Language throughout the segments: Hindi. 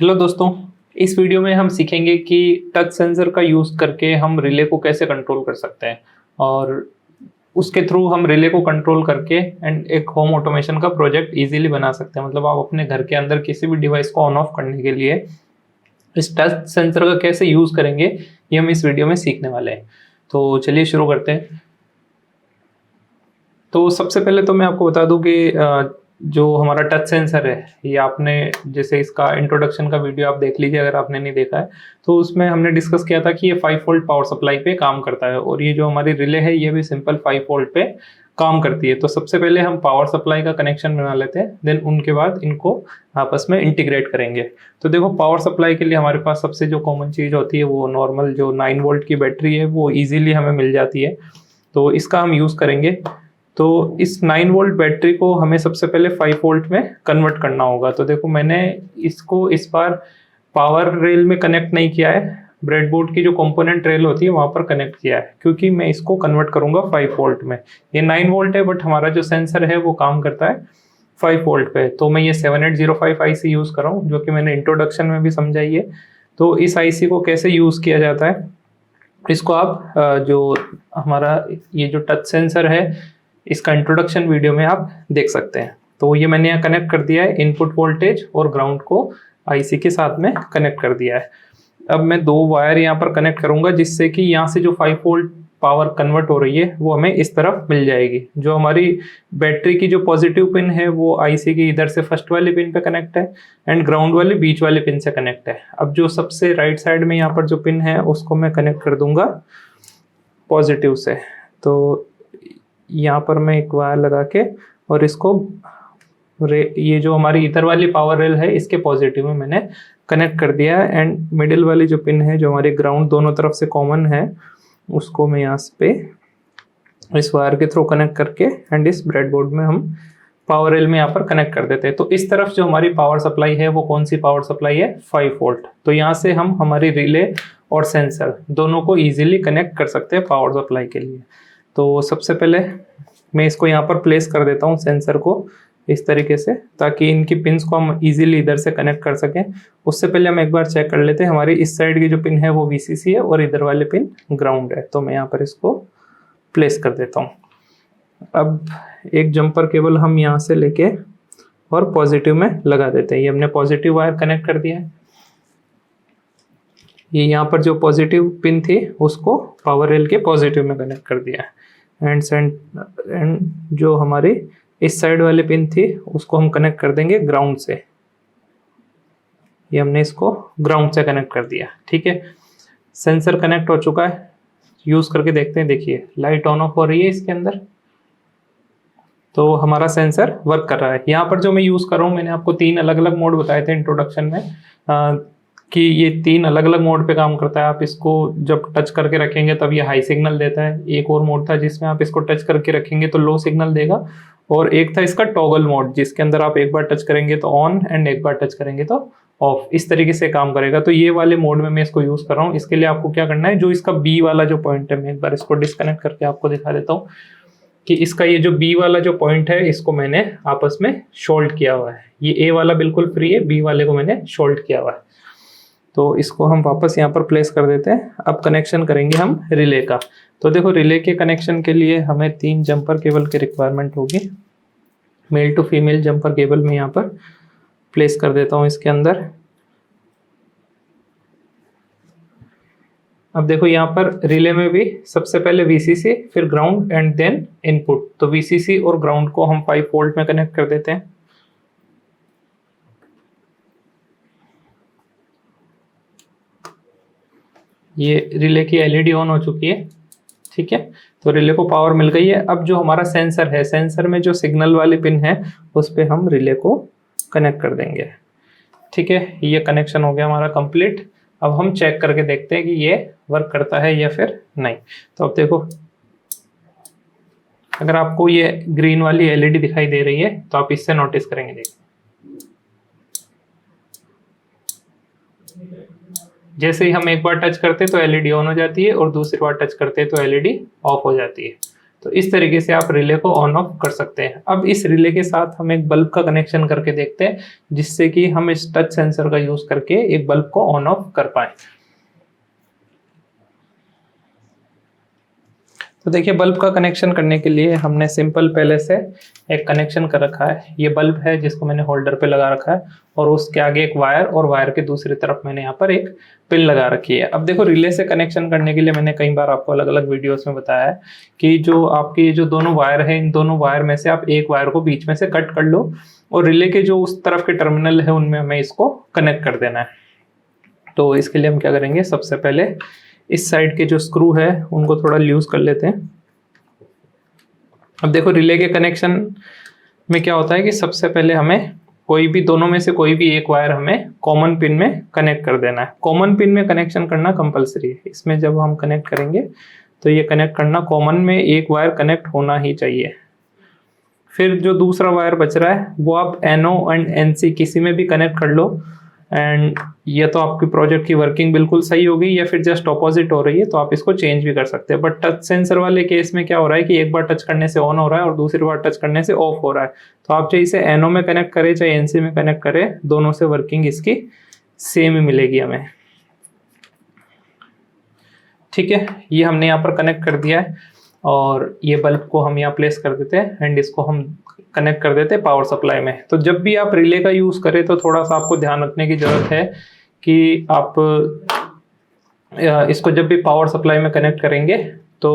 हेलो दोस्तों, इस वीडियो में हम सीखेंगे कि टच सेंसर का यूज़ करके हम रिले को कैसे कंट्रोल कर सकते हैं और उसके थ्रू हम रिले को कंट्रोल करके एंड एक होम ऑटोमेशन का प्रोजेक्ट इजीली बना सकते हैं। मतलब आप अपने घर के अंदर किसी भी डिवाइस को ऑन ऑफ करने के लिए इस टच सेंसर का कैसे यूज़ करेंगे ये हम इस वीडियो में सीखने वाले हैं। तो चलिए शुरू करते हैं। तो सबसे पहले तो मैं आपको बता दूं कि जो हमारा टच सेंसर है ये आपने जैसे इसका इंट्रोडक्शन का वीडियो आप देख लीजिए अगर आपने नहीं देखा है तो उसमें हमने डिस्कस किया था कि ये 5 वोल्ट पावर सप्लाई पे काम करता है और ये जो हमारी रिले है ये भी सिंपल 5 वोल्ट पे काम करती है। तो सबसे पहले हम पावर सप्लाई का कनेक्शन बना लेते हैं, देन उनके बाद इनको आपस में इंटीग्रेट करेंगे। तो देखो पावर सप्लाई के लिए हमारे पास सबसे जो कॉमन चीज़ होती है वो नॉर्मल जो 9 वोल्ट की बैटरी है वो ईजिली हमें मिल जाती है, तो इसका हम यूज़ करेंगे। तो इस 9 वोल्ट बैटरी को हमें सबसे पहले 5 वोल्ट में कन्वर्ट करना होगा। तो देखो मैंने इसको इस बार पावर रेल में कनेक्ट नहीं किया है, ब्रेडबोर्ड की जो कंपोनेंट रेल होती है वहां पर कनेक्ट किया है क्योंकि मैं इसको कन्वर्ट करूंगा 5 वोल्ट में। ये 9 वोल्ट है बट हमारा जो सेंसर है वो काम करता है 5 वोल्ट पे। तो मैं ये 7805 आईसी यूज कर रहा हूँ जो कि मैंने इंट्रोडक्शन में भी समझाई है। तो इस आईसी को कैसे यूज किया जाता है इसको आप जो हमारा ये जो टच सेंसर है इसका इंट्रोडक्शन वीडियो में आप देख सकते हैं। तो ये मैंने यहाँ कनेक्ट कर दिया है, इनपुट वोल्टेज और ग्राउंड को आईसी के साथ में कनेक्ट कर दिया है। अब मैं 2 वायर यहाँ पर कनेक्ट करूंगा जिससे कि यहाँ से जो 5 वोल्ट पावर कन्वर्ट हो रही है वो हमें इस तरफ मिल जाएगी। जो हमारी बैटरी की जो पॉजिटिव पिन है वो आईसी की इधर से फर्स्ट वाली पिन पे कनेक्ट है एंड ग्राउंड वाली बीच वाली पिन से कनेक्ट है। अब जो सबसे राइट साइड में यहाँ पर जो पिन है उसको मैं कनेक्ट कर दूंगा पॉजिटिव से। तो यहाँ पर मैं एक वायर लगा के और इसको ये जो हमारी इधर वाली पावर रेल है इसके पॉजिटिव में मैंने कनेक्ट कर दिया है एंड मिडिल वाली जो पिन है जो हमारी ग्राउंड दोनों तरफ से कॉमन है उसको मैं यहाँ पे इस वायर के थ्रू कनेक्ट करके एंड इस ब्रेडबोर्ड में हम पावर रेल में यहाँ पर कनेक्ट कर देते हैं। तो इस तरफ जो हमारी पावर सप्लाई है वो कौन सी पावर सप्लाई है, 5 वोल्ट। तो यहाँ से हम हमारी रिले और सेंसर दोनों को इजीली कनेक्ट कर सकते हैं पावर सप्लाई के लिए। तो सबसे पहले मैं इसको यहाँ पर प्लेस कर देता हूँ सेंसर को इस तरीके से ताकि इनकी पिन्स को हम इजीली इधर से कनेक्ट कर सकें। उससे पहले हम एक बार चेक कर लेते हैं, हमारी इस साइड की जो पिन है वो VCC है और इधर वाले पिन ग्राउंड है। तो मैं यहाँ पर इसको प्लेस कर देता हूँ। अब एक जंपर केबल हम यहाँ से लेके और पॉजिटिव में लगा देते हैं। ये हमने पॉजिटिव वायर कनेक्ट कर दिया है। ये यहाँ पर जो पॉजिटिव पिन थी उसको पावर रेल के पॉजिटिव में कनेक्ट कर दिया है एंड जो हमारी इस साइड वाली पिन थी उसको हम कनेक्ट कर देंगे ग्राउंड से। ये हमने इसको ग्राउंड से कनेक्ट कर दिया, ठीक है। सेंसर कनेक्ट हो चुका है, यूज करके देखते हैं। देखिए लाइट ऑन ऑफ हो रही है इसके अंदर, तो हमारा सेंसर वर्क कर रहा है। यहाँ पर जो मैं यूज कर रहा हूँ मैंने आपको 3 अलग अलग मोड बताए थे इंट्रोडक्शन में कि ये 3 अलग अलग मोड पे काम करता है। आप इसको जब टच करके रखेंगे तब ये हाई सिग्नल देता है। एक और मोड था जिसमें आप इसको टच करके रखेंगे तो लो सिग्नल देगा, और एक था इसका टॉगल मोड जिसके अंदर आप एक बार टच करेंगे तो ऑन एंड एक बार टच करेंगे तो ऑफ, इस तरीके से काम करेगा। तो ये वाले मोड में मैं इसको यूज कर रहा हूँ। इसके लिए आपको क्या करना है, जो इसका बी वाला जो पॉइंट है मैं एक बार इसको डिस्कनेक्ट करके आपको दिखा देता हूँ कि इसका ये जो बी वाला जो पॉइंट है इसको मैंने आपस में शॉल्ट किया हुआ है। ये ए वाला बिल्कुल फ्री है, बी वाले को मैंने शॉल्ट किया हुआ है। तो इसको हम वापस यहाँ पर प्लेस कर देते हैं। अब कनेक्शन करेंगे हम रिले का। तो देखो रिले के कनेक्शन के लिए हमें 3 जंपर केबल की रिक्वायरमेंट होगी। Male to female jumper cable में यहाँ पर प्लेस कर देता हूँ इसके अंदर। अब देखो यहाँ पर रिले में भी सबसे पहले VCC फिर ग्राउंड एंड देन इनपुट। तो VCC और ग्राउंड को हम 5 वोल्ट में कनेक्ट कर देते हैं। ये रिले की LED ऑन हो चुकी है, ठीक है। तो रिले को पावर मिल गई है। अब जो हमारा सेंसर है, सेंसर में जो सिग्नल वाली पिन है उस पर हम रिले को कनेक्ट कर देंगे, ठीक है। ये कनेक्शन हो गया हमारा कंप्लीट। अब हम चेक करके देखते हैं कि ये वर्क करता है या फिर नहीं। तो अब देखो अगर आपको ये ग्रीन वाली LED दिखाई दे रही है तो आप इससे नोटिस करेंगे। देखिए जैसे ही हम एक बार टच करते हैं तो LED ऑन हो जाती है और दूसरी बार टच करते हैं तो LED ऑफ हो जाती है। तो इस तरीके से आप रिले को ऑन ऑफ कर सकते हैं। अब इस रिले के साथ हम एक बल्ब का कनेक्शन करके देखते हैं, जिससे कि हम इस टच सेंसर का यूज करके एक बल्ब को ऑन ऑफ कर पाए। तो देखिए, बल्ब का कनेक्शन करने के लिए हमने सिंपल पहले से एक कनेक्शन कर रखा है। ये बल्ब है जिसको मैंने होल्डर पे लगा रखा है, और उसके आगे एक वायर, और वायर के दूसरी तरफ मैंने यहाँ पर एक पिन लगा रखी है। अब देखो, रिले से कनेक्शन करने के लिए मैंने कई बार आपको अलग अलग वीडियोस में बताया है कि जो आपकी जो दोनों वायर है, इन दोनों वायर में से आप एक वायर को बीच में से कट कर लो, और रिले के जो उस तरफ के टर्मिनल है उनमें हमें इसको कनेक्ट कर देना है। तो इसके लिए हम क्या करेंगे, सबसे पहले इस साइड के जो स्क्रू है उनको थोड़ा लूज कर लेते हैं। अब देखो, रिले के कनेक्शन में क्या होता है कि सबसे पहले हमें कोई भी, दोनों में से कोई भी एक वायर हमें कॉमन पिन में कनेक्ट कर देना है। कॉमन पिन में कनेक्शन करना कंपलसरी है। इसमें जब हम कनेक्ट करेंगे तो ये कनेक्ट करना, कॉमन में एक वायर कनेक्ट होना ही चाहिए। फिर जो दूसरा वायर बच रहा है वो आप NO एंड NC किसी में भी कनेक्ट कर लो, एंड ये तो आपकी प्रोजेक्ट की वर्किंग बिल्कुल सही होगी, या फिर जस्ट ऑपोजिट हो रही है तो आप इसको चेंज भी कर सकते हैं। बट टच सेंसर वाले केस में क्या हो रहा है कि एक बार टच करने से ऑन हो रहा है और दूसरी बार टच करने से ऑफ हो रहा है। तो आप चाहे इसे NO में कनेक्ट करें चाहे NC में कनेक्ट करें, दोनों से वर्किंग इसकी सेम ही मिलेगी हमें। ठीक है, ये हमने यहाँ पर कनेक्ट कर दिया है, और ये बल्ब को हम यहाँ प्लेस कर देते हैं एंड इसको हम कनेक्ट कर देते हैं पावर सप्लाई में। तो जब भी आप रिले का यूज करें तो थोड़ा सा आपको ध्यान रखने की जरूरत है कि आप इसको जब भी पावर सप्लाई में कनेक्ट करेंगे तो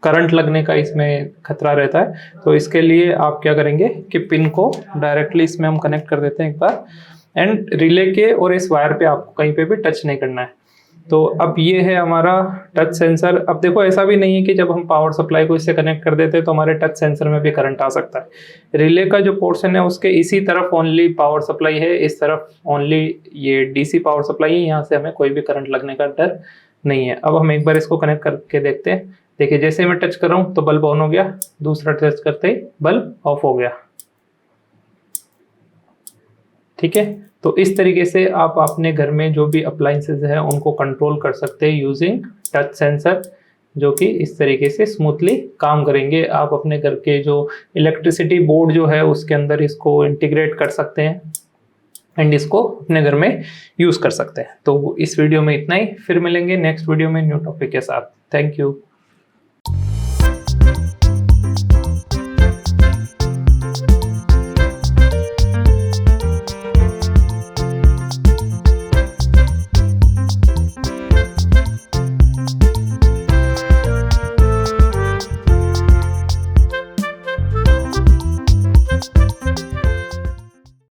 करंट लगने का इसमें खतरा रहता है। तो इसके लिए आप क्या करेंगे कि पिन को डायरेक्टली इसमें हम कनेक्ट कर देते हैं एक बार, एंड रिले के और इस वायर पे आपको कहीं पे भी टच नहीं करना है। तो अब ये है हमारा टच सेंसर। अब देखो, ऐसा भी नहीं है कि जब हम पावर सप्लाई को इससे कनेक्ट कर देते हैं तो हमारे टच सेंसर में भी करंट आ सकता है। रिले का जो पोर्शन है उसके इसी तरफ ओनली पावर सप्लाई है, इस तरफ ओनली ये DC पावर सप्लाई है, यहाँ से हमें कोई भी करंट लगने का डर नहीं है। अब हम एक बार इसको कनेक्ट करके देखते हैं। देखिए, जैसे मैं टच कर रहा हूँ तो बल्ब ऑन हो गया, दूसरा टच करते ही बल्ब ऑफ हो गया। ठीक है, तो इस तरीके से आप अपने घर में जो भी अप्लायंसेस है उनको कंट्रोल कर सकते हैं यूजिंग टच सेंसर, जो कि इस तरीके से स्मूथली काम करेंगे। आप अपने घर के जो इलेक्ट्रिसिटी बोर्ड जो है उसके अंदर इसको इंटीग्रेट कर सकते हैं एंड इसको अपने घर में यूज कर सकते हैं। तो इस वीडियो में इतना ही, फिर मिलेंगे नेक्स्ट वीडियो में न्यू टॉपिक के साथ। Thank you.